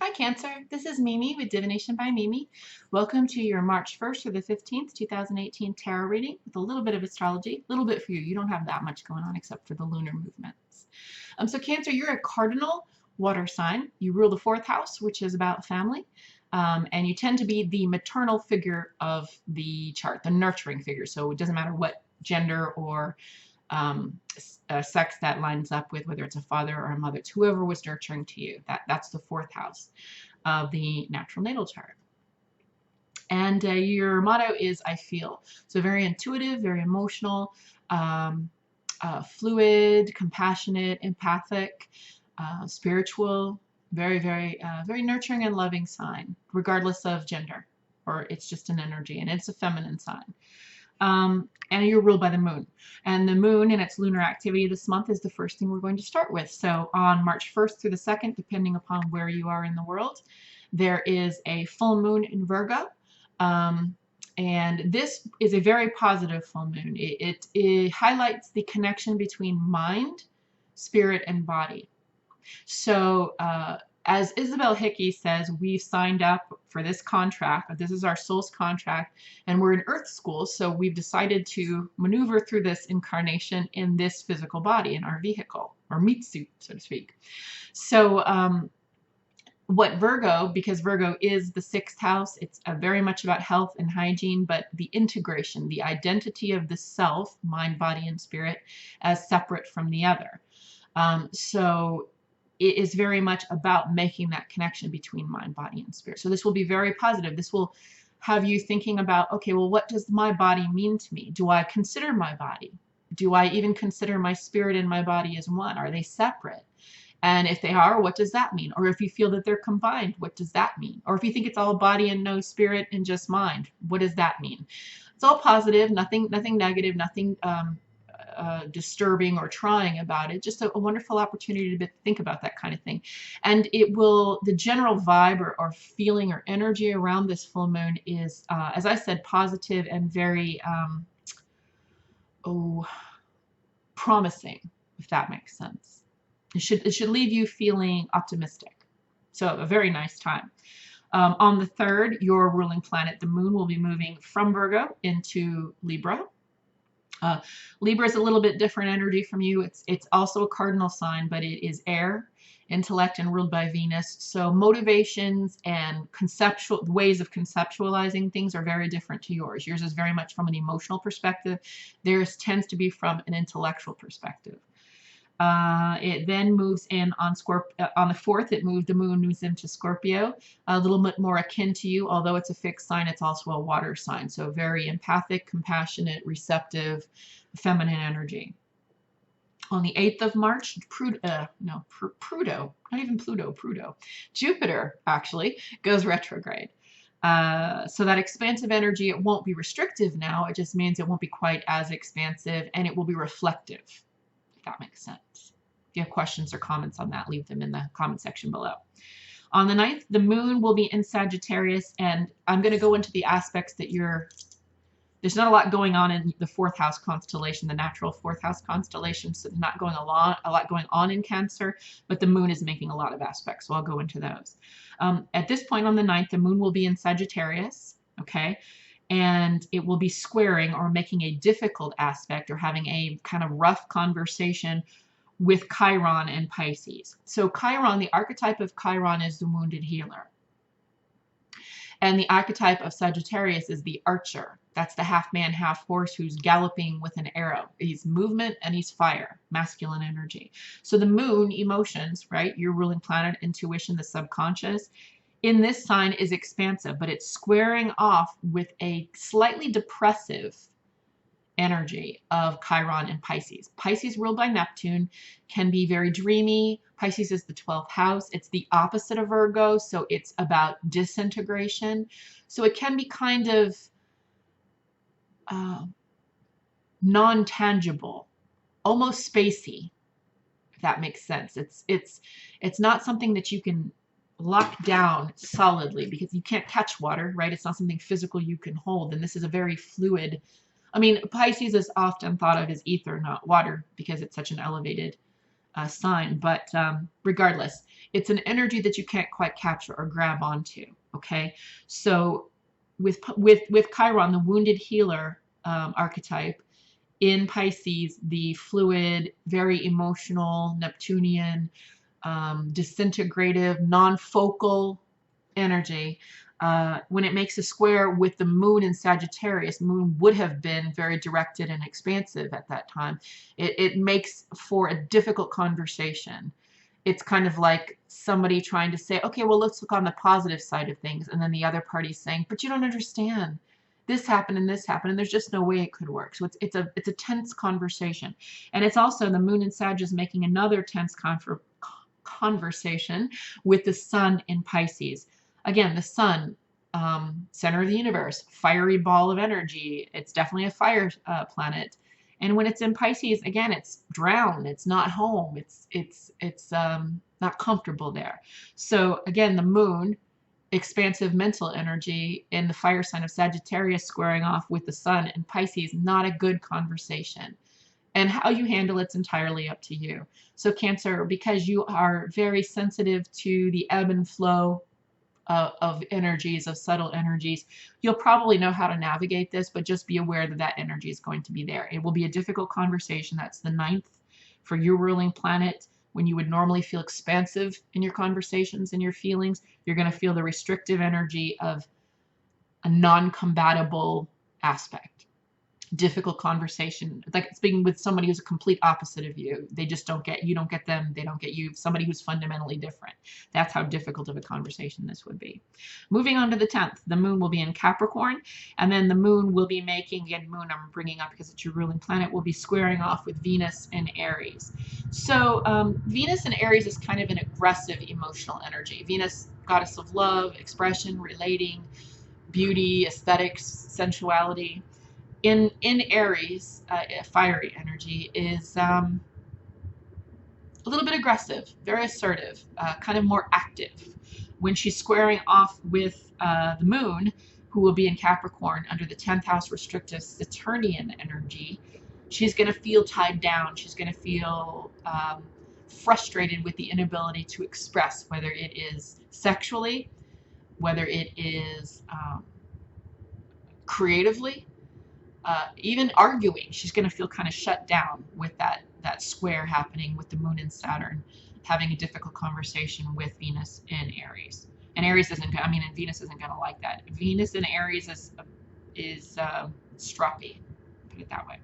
Hi Cancer, this is Mimi with Divination by Mimi. Welcome to your March 1st through the 15th, 2018 tarot reading with a little bit of astrology, a little bit for you. You don't have that much going on except for the lunar movements. So Cancer, you're a cardinal water sign. You rule the fourth house, which is about family. And you tend to be the maternal figure of the chart, the nurturing figure. So it doesn't matter what gender or sex that lines up with, whether it's a father or a mother. It's whoever was nurturing to you. That's the fourth house of the natural natal chart. And your motto is I feel. So very intuitive, very emotional, fluid, compassionate, empathic, spiritual, very nurturing and loving sign, regardless of gender, or it's just an energy, and it's a feminine sign. And you're ruled by the moon. And the moon and its lunar activity this month is the first thing we're going to start with. So on March 1st through the 2nd, depending upon where you are in the world, there is a full moon in Virgo. And this is a very positive full moon. It highlights the connection between mind, spirit, and body. So as Isabel Hickey says, we've signed up for this contract. This is our soul's contract, and we're in Earth School, so we've decided to maneuver through this incarnation in this physical body, in our vehicle, or meat suit, so to speak. So what Virgo, because Virgo is the sixth house, it's very much about health and hygiene, but the integration, the identity of the self, mind, body, and spirit, as separate from the other. So it is very much about making that connection between mind, body, and spirit. So this will be very positive. This will have you thinking about, okay, well, what does my body mean to me? Do I consider my body? Do I even consider my spirit and my body as one? Are they separate? And if they are, what does that mean? Or if you feel that they're combined, what does that mean? Or if you think it's all body and no spirit and just mind, what does that mean? It's all positive, nothing negative, nothing disturbing or trying about it. Just a wonderful opportunity to think about that kind of thing. And it will, the general vibe or feeling or energy around this full moon is, as I said, positive and very promising, if that makes sense. It should leave you feeling optimistic. So a very nice time. On the 3rd, your ruling planet, the moon, will be moving from Virgo into Libra. Libra is a little bit different energy from you. It's also a cardinal sign, but it is air, intellect, and ruled by Venus. So motivations and conceptual ways of conceptualizing things are very different to yours. Yours is very much from an emotional perspective. Theirs tends to be from an intellectual perspective. It then moves in on the 4th. The moon moves into Scorpio, a little bit more akin to you. Although it's a fixed sign, it's also a water sign. So very empathic, compassionate, receptive, feminine energy. On the 8th of March, Jupiter actually goes retrograde. So that expansive energy, it won't be restrictive now. It just means it won't be quite as expansive, and it will be reflective. If that makes sense. If you have questions or comments on that, leave them in the comment section below. On the 9th, the moon will be in Sagittarius, and I'm going to go into the aspects that there's not a lot going on in the fourth house constellation, the natural fourth house constellation, so there's not a lot going on in Cancer, but the moon is making a lot of aspects, so I'll go into those. At this point on the 9th, the moon will be in Sagittarius, okay? And it will be squaring or making a difficult aspect or having a kind of rough conversation with Chiron and Pisces. So Chiron, the archetype of Chiron is the wounded healer. And the archetype of Sagittarius is the archer. That's the half man, half horse who's galloping with an arrow. He's movement and he's fire, masculine energy. So the moon, emotions, right? Your ruling planet, intuition, the subconscious, in this sign is expansive, but it's squaring off with a slightly depressive energy of Chiron and Pisces. Pisces, ruled by Neptune, can be very dreamy. Pisces is the 12th house. It's the opposite of Virgo, so it's about disintegration. So it can be kind of non-tangible, almost spacey, if that makes sense. It's not something that you can lock down solidly because you can't catch water, right? It's not something physical you can hold. And this is a very fluid, I mean, Pisces is often thought of as ether, not water, because it's such an elevated sign, but regardless, it's an energy that you can't quite capture or grab onto. Okay, so with Chiron, the wounded healer archetype in Pisces, the fluid, very emotional, Neptunian, disintegrative, non-focal energy. When it makes a square with the moon in Sagittarius, moon would have been very directed and expansive at that time. It makes for a difficult conversation. It's kind of like somebody trying to say, okay, well, let's look on the positive side of things. And then the other party's saying, but you don't understand. This happened and this happened, and there's just no way it could work. So it's a tense conversation. And it's also the moon in Sag is making another tense conversation with the sun in Pisces. Again, the sun, center of the universe, fiery ball of energy. It's definitely a fire planet. And when it's in Pisces, again, it's drowned. It's not home. It's not comfortable there. So again, the moon, expansive mental energy in the fire sign of Sagittarius squaring off with the sun in Pisces, not a good conversation. And how you handle it's entirely up to you. So Cancer, because you are very sensitive to the ebb and flow of energies, of subtle energies, you'll probably know how to navigate this, but just be aware that that energy is going to be there. It will be a difficult conversation. That's the 9th for your ruling planet. When you would normally feel expansive in your conversations and your feelings, you're going to feel the restrictive energy of a non-compatible aspect. Difficult conversation, like speaking with somebody who's a complete opposite of you. They just don't get you, don't get them, they don't get you. Somebody who's fundamentally different. That's how difficult of a conversation this would be. Moving on to the 10th, the moon will be in Capricorn, and then the moon will be making, again, moon I'm bringing up because it's your ruling planet, will be squaring off with Venus in Aries. So Venus in Aries is kind of an aggressive emotional energy. Venus, goddess of love, expression, relating, beauty, aesthetics, sensuality. In Aries, fiery energy is a little bit aggressive, very assertive, kind of more active. When she's squaring off with the moon, who will be in Capricorn under the 10th house restrictive Saturnian energy, she's going to feel tied down. She's going to feel frustrated with the inability to express, whether it is sexually, whether it is creatively, even arguing. She's going to feel kind of shut down with that square happening with the moon and Saturn, having a difficult conversation with Venus in Aries. And Aries isn't, I mean, and Venus isn't going to like that. Venus in Aries is stroppy, put it that way.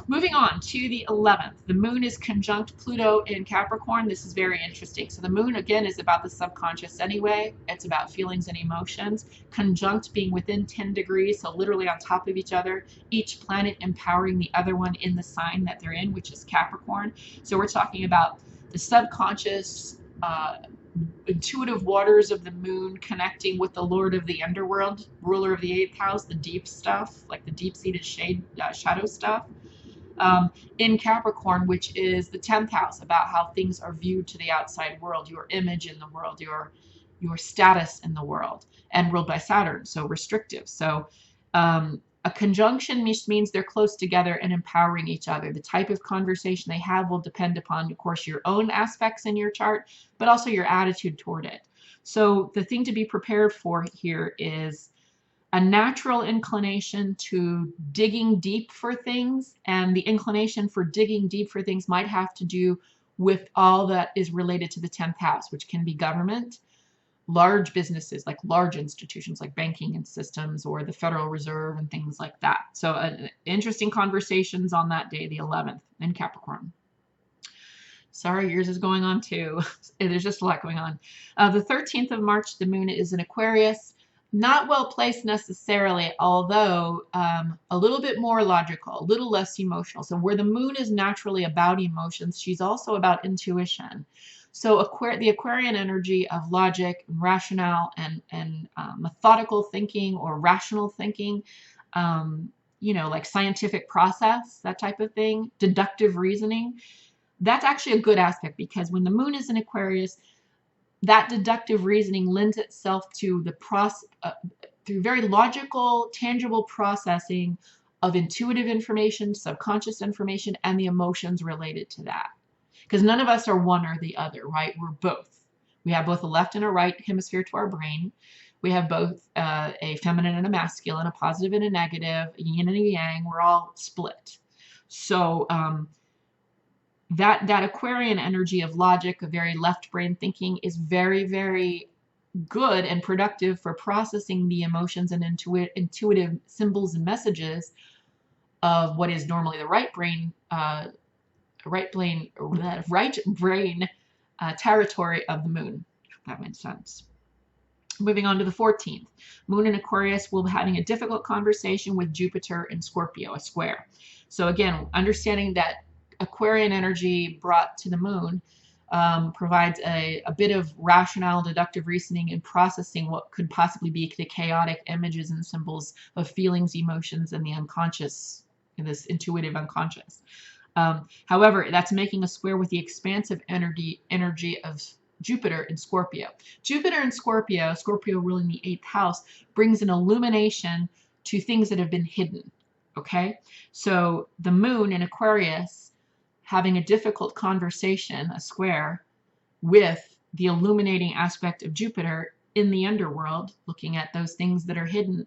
Moving on to the 11th, the moon is conjunct Pluto in Capricorn. This is very interesting. So the moon, again, is about the subconscious anyway. It's about feelings and emotions. Conjunct being within 10 degrees, so literally on top of each other, each planet empowering the other one in the sign that they're in, which is Capricorn. So we're talking about the subconscious, intuitive waters of the moon connecting with the Lord of the underworld, ruler of the 8th house, the deep stuff, like the deep-seated shadow stuff. In Capricorn, which is the 10th house, about how things are viewed to the outside world, your image in the world, your status in the world, and ruled by Saturn, so restrictive. So a conjunction means they're close together and empowering each other. The type of conversation they have will depend upon, of course, your own aspects in your chart, but also your attitude toward it. So the thing to be prepared for here is a natural inclination to digging deep for things, and the inclination for digging deep for things might have to do with all that is related to the 10th house, which can be government, large businesses, like large institutions like banking and systems, or the Federal Reserve and things like that. So interesting conversations on that day, the 11th, in Capricorn. Sorry, yours is going on too. There's just a lot going on. The 13th of March, the moon is in Aquarius. Not well placed necessarily, although a little bit more logical, a little less emotional. So where the moon is naturally about emotions, she's also about intuition. So the Aquarian energy of logic, and rationale, and methodical thinking or rational thinking, like scientific process, that type of thing, deductive reasoning, that's actually a good aspect, because when the moon is in Aquarius, that deductive reasoning lends itself to the through very logical, tangible processing of intuitive information, subconscious information, and the emotions related to that. because none of us are one or the other, right? We're both. We have both a left and a right hemisphere to our brain. We have both a feminine and a masculine, a positive and a negative, a yin and a yang. We're all split. So that Aquarian energy of logic, a very left brain thinking, is very, very good and productive for processing the emotions and intuitive symbols and messages of what is normally the right brain territory of the moon, if that makes sense. Moving on to the 14th, Moon in Aquarius will be having a difficult conversation with Jupiter in Scorpio, a square. So again, understanding that Aquarian energy brought to the moon provides a bit of rationale, deductive reasoning, and processing what could possibly be the chaotic images and symbols of feelings, emotions, and the unconscious, in this intuitive unconscious. However, that's making a square with the expansive energy of Jupiter in Scorpio. Jupiter in Scorpio, Scorpio ruling the 8th house, brings an illumination to things that have been hidden. Okay? So the moon in Aquarius having a difficult conversation, a square, with the illuminating aspect of Jupiter in the underworld, looking at those things that are hidden,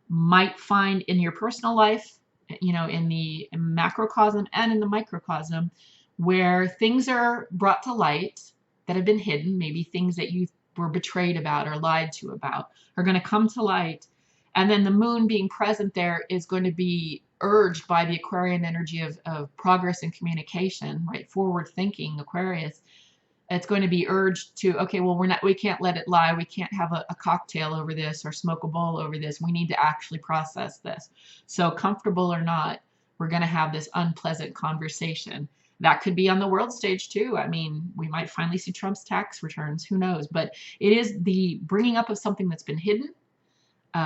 might find in your personal life, you know, in the macrocosm and in the microcosm, where things are brought to light that have been hidden, maybe things that you were betrayed about or lied to about, are going to come to light. And then the moon being present there is going to be urged by the Aquarian energy of progress and communication, right? Forward thinking Aquarius. It's going to be urged to, okay, well, we can't let it lie. We can't have a cocktail over this or smoke a bowl over this. We need to actually process this. So comfortable or not, we're going to have this unpleasant conversation. That could be on the world stage too. I mean, we might finally see Trump's tax returns. Who knows? But it is the bringing up of something that's been hidden,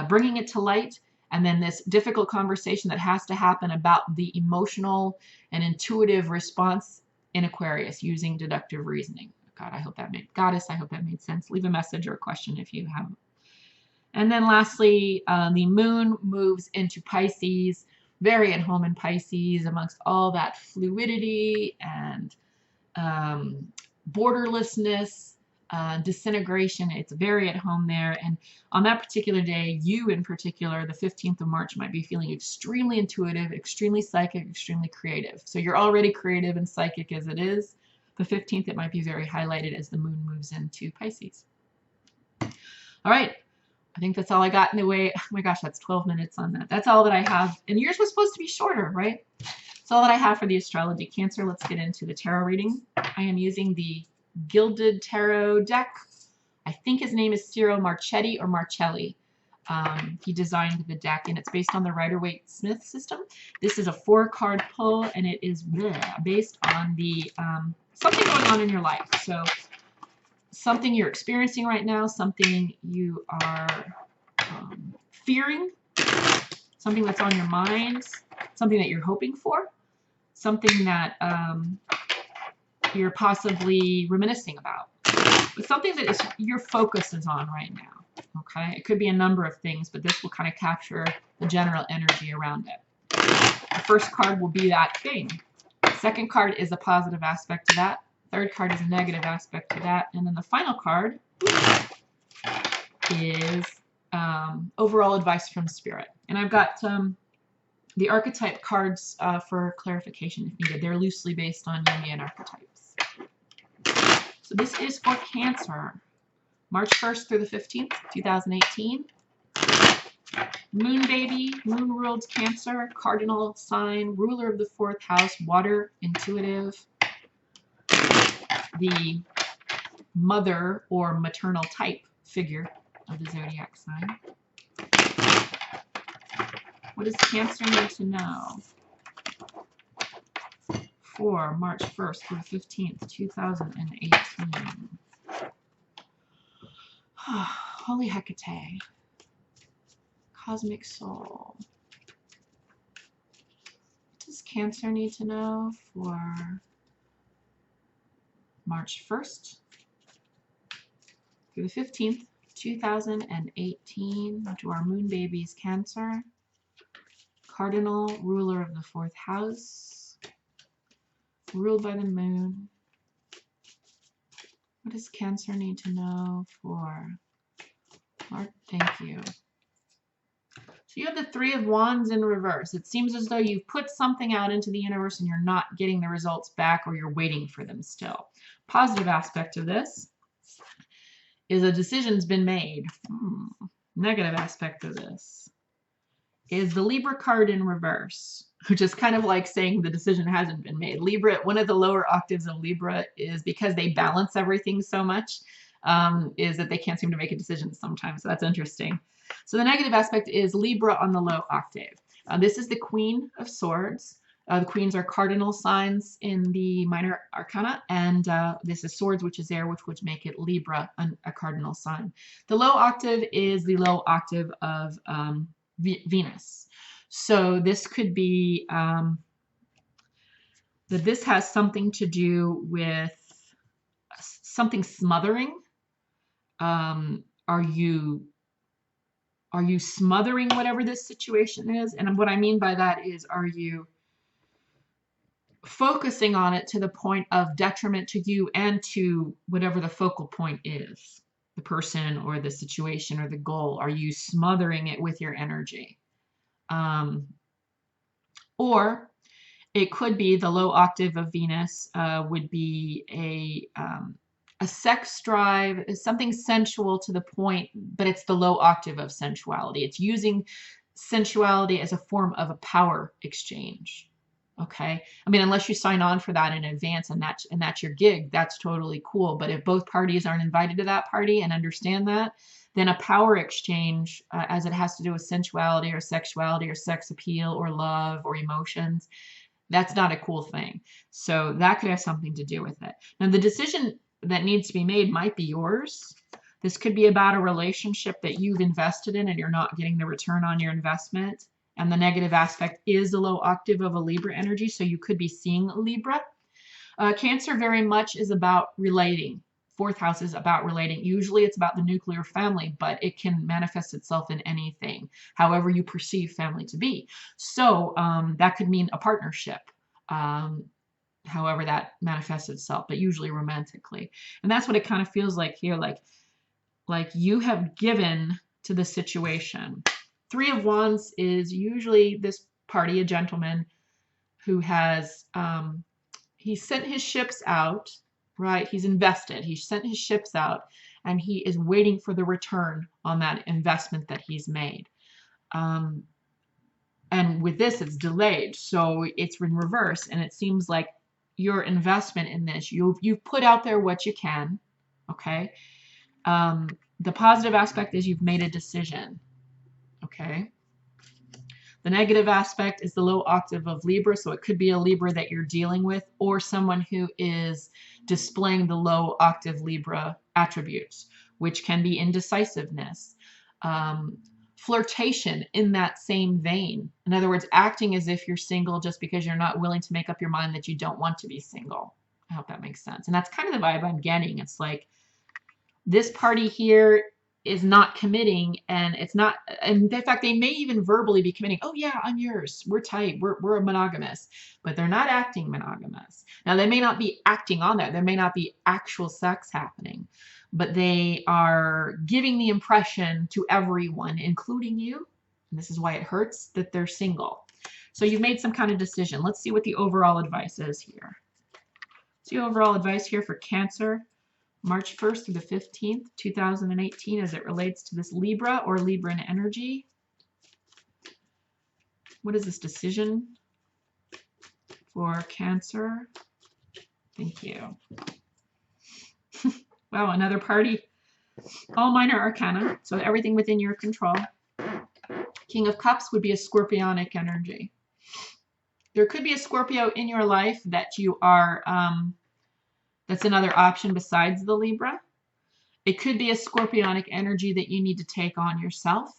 bringing it to light, and then this difficult conversation that has to happen about the emotional and intuitive response in Aquarius using deductive reasoning. God, I hope that made sense. Leave a message or a question if you have. And then lastly, the moon moves into Pisces, very at home in Pisces amongst all that fluidity and borderlessness, disintegration. It's very at home there. And on that particular day, you in particular, the 15th of March, might be feeling extremely intuitive, extremely psychic, extremely creative. So you're already creative and psychic as it is. The 15th, it might be very highlighted as the moon moves into Pisces. All right. I think that's all I got in the way. Oh my gosh, that's 12 minutes on that. That's all that I have. And yours was supposed to be shorter, right? That's all that I have for the astrology Cancer. Let's get into the tarot reading. I am using the Gilded Tarot deck. I think his name is Ciro Marchetti or Marcelli. He designed the deck, and it's based on the Rider-Waite-Smith system. This is a 4-card pull, and it is based on the something going on in your life. So something you're experiencing right now, something you are fearing, something that's on your mind, something that you're hoping for, something that you're possibly reminiscing about. But something that is your focus is on right now. Okay, it could be a number of things, but this will kind of capture the general energy around it. The first card will be that thing. Second card is a positive aspect to that. Third card is a negative aspect to that. And then the final card is overall advice from Spirit. And I've got the archetype cards for clarification if needed. They're loosely based on Jungian archetypes. So this is for Cancer. March 1st through the 15th, 2018. Moon baby, moon ruled Cancer, cardinal sign, ruler of the 4th house, water, intuitive. The mother or maternal type figure of the zodiac sign. What does Cancer need to know for March 1st through 15th, 2018? Holy Hecate. Cosmic Soul. What does Cancer need to know for March 1st through the 15th, 2018, to our moon babies, Cancer, cardinal ruler of the 4th house, ruled by the moon, What does Cancer need to know for Mark? Thank you. So you have the Three of Wands in reverse. It seems as though you've put something out into the universe and you're not getting the results back, or you're waiting for them still. Positive aspect of this is a decision's been made. Negative aspect of this is the Libra card in reverse, which is kind of like saying the decision hasn't been made. Libra, one of the lower octaves of Libra is because they balance everything so much, is that they can't seem to make a decision sometimes. So that's interesting. So the negative aspect is Libra on the low octave. This is the Queen of Swords. The queens are cardinal signs in the minor arcana, and this is swords, which is air, which would make it Libra, a cardinal sign. The low octave is the low octave of Venus. So this could be that this has something to do with something smothering. Are you smothering whatever this situation is? And what I mean by that is, are you focusing on it to the point of detriment to you and to whatever the focal point is, the person or the situation or the goal? Are you smothering it with your energy? Or it could be the low octave of Venus would be a sex drive, something sensual to the point, but it's the low octave of sensuality. It's using sensuality as a form of a power exchange. Okay, I mean, unless you sign on for that in advance and that's your gig, that's totally cool. But if both parties aren't invited to that party and understand that, then a power exchange, as it has to do with sensuality or sexuality or sex appeal or love or emotions, that's not a cool thing. So that could have something to do with it. Now, the decision that needs to be made might be yours. This could be about a relationship that you've invested in and you're not getting the return on your investment. And the negative aspect is the low octave of a Libra energy, so you could be seeing Libra. Cancer very much is about relating. Fourth house is about relating. Usually it's about the nuclear family, but it can manifest itself in anything, however you perceive family to be. So that could mean a partnership, however that manifests itself, but usually romantically. And that's what it kind of feels like here, like you have given to the situation. Three of Wands is usually this party, a gentleman who has, he sent his ships out, right? He's invested. He sent his ships out and he is waiting for the return on that investment that he's made. And with this, it's delayed. So it's in reverse. And it seems like your investment in this, you've put out there what you can. Okay. The positive aspect is you've made a decision. Okay. The negative aspect is the low octave of Libra, so it could be a Libra that you're dealing with or someone who is displaying the low octave Libra attributes, which can be indecisiveness, flirtation in that same vein. In other words, acting as if you're single just because you're not willing to make up your mind that you don't want to be single. I hope that makes sense. And that's kind of the vibe I'm getting. It's like this party here is not committing, and it's not, and in fact, they may even verbally be committing. Oh yeah, I'm yours. We're tight. We're monogamous, but they're not acting monogamous. Now, they may not be acting on that. There may not be actual sex happening, but they are giving the impression to everyone, including you, and this is why it hurts, that they're single. So you've made some kind of decision. Let's see what the overall advice is here. See overall advice here for Cancer. March 1st through the 15th, 2018, as it relates to this Libra or Libran energy. What is this decision for Cancer? Thank you. Wow, another party. All minor arcana, so everything within your control. King of Cups would be a scorpionic energy. There could be a Scorpio in your life that you are... that's another option besides the Libra. It could be a scorpionic energy that you need to take on yourself,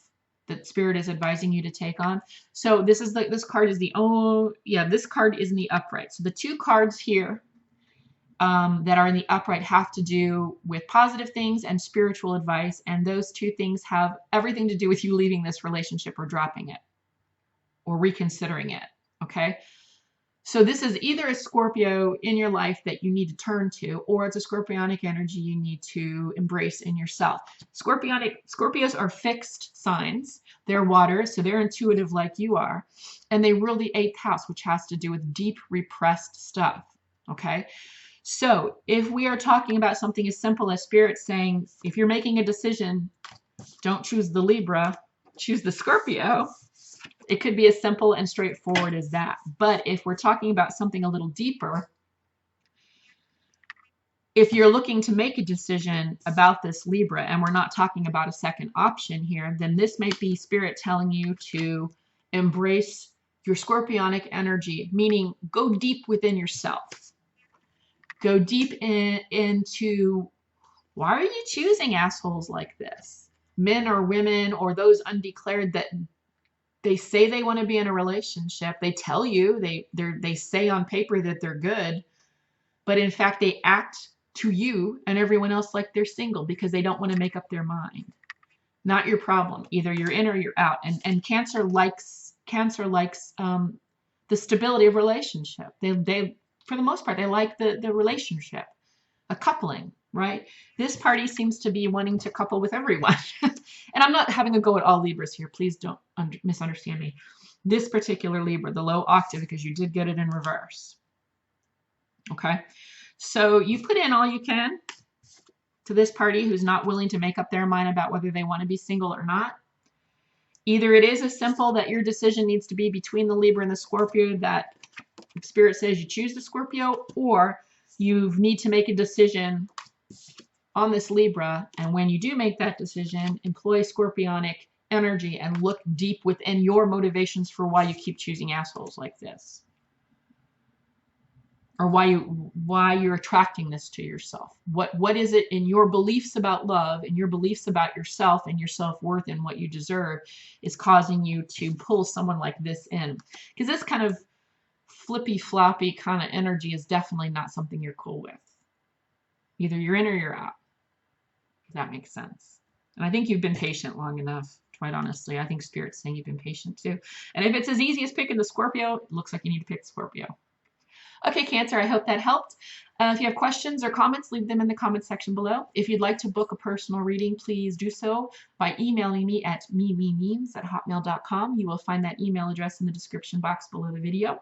that Spirit is advising you to take on. So this is this card is this card is in the upright. So the two cards here that are in the upright have to do with positive things and spiritual advice, and those two things have everything to do with you leaving this relationship or dropping it or reconsidering it. Okay. So this is either a Scorpio in your life that you need to turn to, or it's a Scorpionic energy you need to embrace in yourself. Scorpios are fixed signs. They're water, so they're intuitive like you are. And they rule the 8th house, which has to do with deep repressed stuff. Okay? So if we are talking about something as simple as Spirit saying, if you're making a decision, don't choose the Libra, choose the Scorpio. It could be as simple and straightforward as that. But if we're talking about something a little deeper, if you're looking to make a decision about this Libra, and we're not talking about a second option here, then this might be Spirit telling you to embrace your Scorpionic energy, meaning go deep within yourself. Go deep into, why are you choosing assholes like this? Men or women or those undeclared that they say they want to be in a relationship. They tell you, they say on paper that they're good, but in fact they act to you and everyone else like they're single because they don't want to make up their mind. Not your problem. Either you're in or you're out. And Cancer likes the stability of relationship. They for the most part they like the relationship, a coupling. Right? This party seems to be wanting to couple with everyone. And I'm not having a go at all Libras here. Please don't misunderstand me. This particular Libra, the low octave, because you did get it in reverse. Okay? So you put in all you can to this party who's not willing to make up their mind about whether they want to be single or not. Either it is as simple that your decision needs to be between the Libra and the Scorpio, that Spirit says you choose the Scorpio, or you need to make a decision on this Libra, and when you do make that decision, employ Scorpionic energy and look deep within your motivations for why you keep choosing assholes like this, or why you're attracting this to yourself. What is it in your beliefs about love and your beliefs about yourself and your self-worth and what you deserve is causing you to pull someone like this in? Because this kind of flippy floppy kind of energy is definitely not something you're cool with. Either you're in or you're out. If that makes sense. And I think you've been patient long enough, quite honestly. I think Spirit's saying you've been patient too. And if it's as easy as picking the Scorpio, it looks like you need to pick Scorpio. Okay, Cancer, I hope that helped. If you have questions or comments, leave them in the comments section below. If you'd like to book a personal reading, please do so by emailing me at mememes@hotmail.com. You will find that email address in the description box below the video.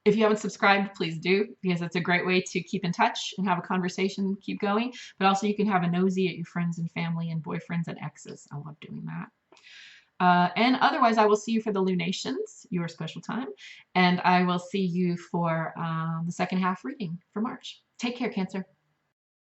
If you haven't subscribed, please do, because it's a great way to keep in touch and have a conversation, keep going. But also you can have a nosy at your friends and family and boyfriends and exes. I love doing that. And otherwise, I will see you for the lunations, your special time. And I will see you for the second half reading for March. Take care, Cancer.